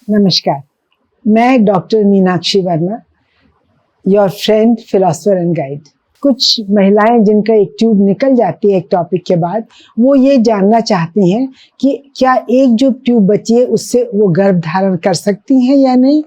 नमस्कार, मैं doctor Meenakshi Verma, your friend philosopher and guide. कुछ महिलाएं जिनका एक ट्यूब निकल जाती है एक टॉपिक के बाद, वो ये जानना चाहती हैं कि क्या एक जो ट्यूब बची है उससे वो गर्भ धारण कर सकती हैं या नहीं,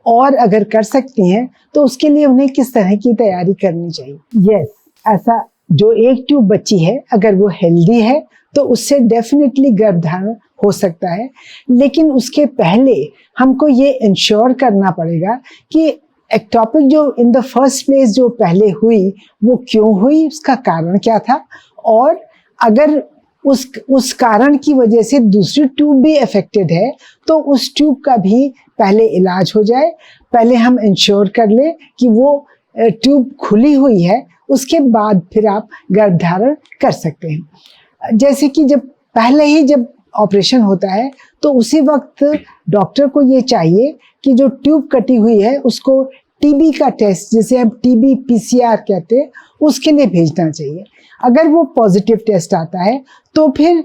और अगर कर सकती हैं तो उसके लिए उन्हें किस तरह की तैयारी करनी चाहिए। यस, ऐसा जो एक ट्यूब बची है अगर वो हेल्दी है तो उससे डेफिनेटली गर्भ धारण हो सकता है, लेकिन उसके पहले हमको ये इंश्योर करना पड़ेगा कि एक्टोपिक जो इन द फर्स्ट प्लेस जो पहले हुई वो क्यों हुई, उसका कारण क्या था, और अगर उस कारण की वजह से दूसरी ट्यूब भी अफेक्टेड है तो उस ट्यूब का भी पहले इलाज हो जाए। पहले हम इंश्योर कर लें कि वो ट्यूब खुली हुई है, उसके बाद फिर आप गर्भ धारण कर सकते हैं। जैसे कि जब ऑपरेशन होता है तो उसी वक्त डॉक्टर को ये चाहिए कि जो ट्यूब कटी हुई है उसको टीबी का टेस्ट, जिसे हम टीबी पीसीआर कहते हैं, उसके लिए भेजना चाहिए। अगर वो पॉजिटिव टेस्ट आता है तो फिर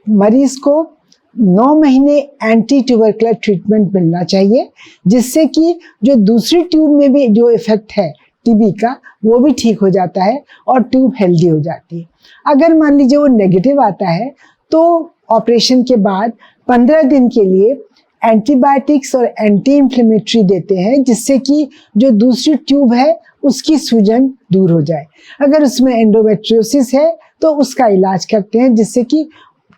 मरीज को 9 महीने एंटी ट्यूबरकुलर ट्रीटमेंट मिलना चाहिए, जिससे कि जो दूसरी ट्यूब में भी जो इफेक्ट है टीबी का वो भी ठीक हो जाता है और ट्यूब हेल्दी हो जाती है। अगर मान लीजिए वो नेगेटिव आता है तो ऑपरेशन के बाद 15 दिन के लिए एंटीबायोटिक्स और एंटी इन्फ्लेमेटरी देते हैं, जिससे कि जो दूसरी ट्यूब है उसकी सूजन दूर हो जाए। अगर उसमें एंडोमेट्रियोसिस है तो उसका इलाज करते हैं, जिससे कि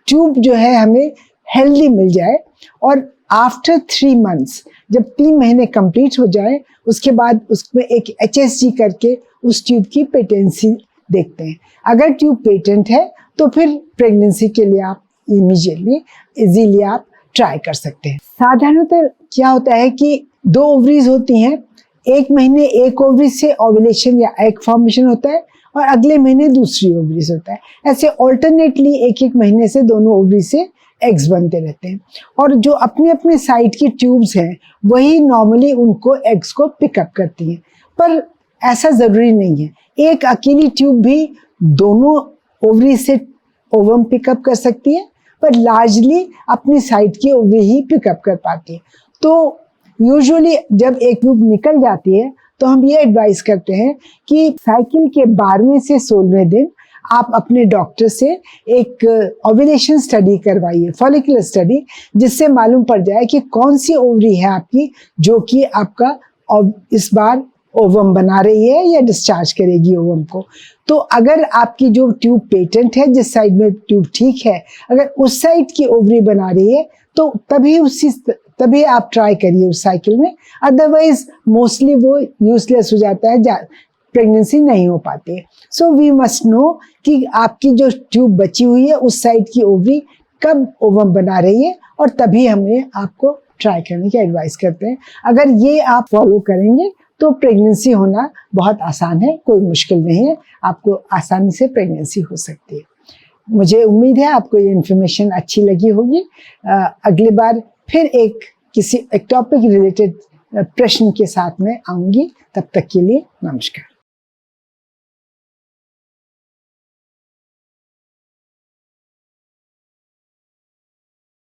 ट्यूब जो है हमें हेल्दी मिल जाए। और आफ्टर 3 मंथ्स, जब 3 महीने कंप्लीट हो जाए, उसके बाद उसमें एक HSG करके उस ट्यूब की पेटेंसी देखते हैं। अगर ट्यूब पेटेंट है तो फिर प्रेगनेंसी के लिए आप इजीली आप ट्राई कर सकते हैं। साधारणतः क्या होता है कि 2 ओवरीज होती हैं, एक महीने एक ओवरी से ओव्यूलेशन या एग फॉर्मेशन होता है और अगले महीने दूसरी ओवरीज होता है। ऐसे ऑल्टरनेटली एक महीने से दोनों ओवरी से एग्स बनते रहते हैं, और जो अपने अपने साइड की ट्यूब्स हैं वही नॉर्मली उनको एग्स को पिकअप करती हैं। पर ऐसा ज़रूरी नहीं है, एक अकेली ट्यूब भी दोनों ओवरी से ओवम पिकअप कर सकती है, पर लार्जली अपनी साइड की ओवरी ही पिकअप कर पाती है। तो यूजुअली जब एक ट्यूब निकल जाती है तो हम ये एडवाइस करते हैं कि साइकिल के 12वें से 16वें दिन आप अपने डॉक्टर से एक ओव्यूलेशन स्टडी करवाइए, फॉलिकुलर स्टडी, जिससे मालूम पड़ जाए कि कौन सी ओवरी है आपकी जो कि आपका इस बार ओवम बना रही है या डिस्चार्ज करेगी ओवम को। तो अगर आपकी जो ट्यूब पेटेंट है, जिस साइड में ट्यूब ठीक है, अगर उस साइड की ओवरी बना रही है तो तभी आप ट्राई करिए उस साइकिल में। अदरवाइज मोस्टली वो यूजलेस हो जाता है, प्रेगनेंसी नहीं हो पाती है। सो वी मस्ट नो कि आपकी जो ट्यूब बची हुई है उस साइड की ओवरी कब ओवम बना रही है, और तभी हमें आपको ट्राई करने की एडवाइस करते हैं। अगर ये आप फॉलो करेंगे तो प्रेगनेंसी होना बहुत आसान है, कोई मुश्किल नहीं है, आपको आसानी से प्रेगनेंसी हो सकती है। मुझे उम्मीद है आपको ये इन्फॉर्मेशन अच्छी लगी होगी। अगली बार फिर एक टॉपिक रिलेटेड प्रश्न के साथ में आऊँगी। तब तक के लिए नमस्कार।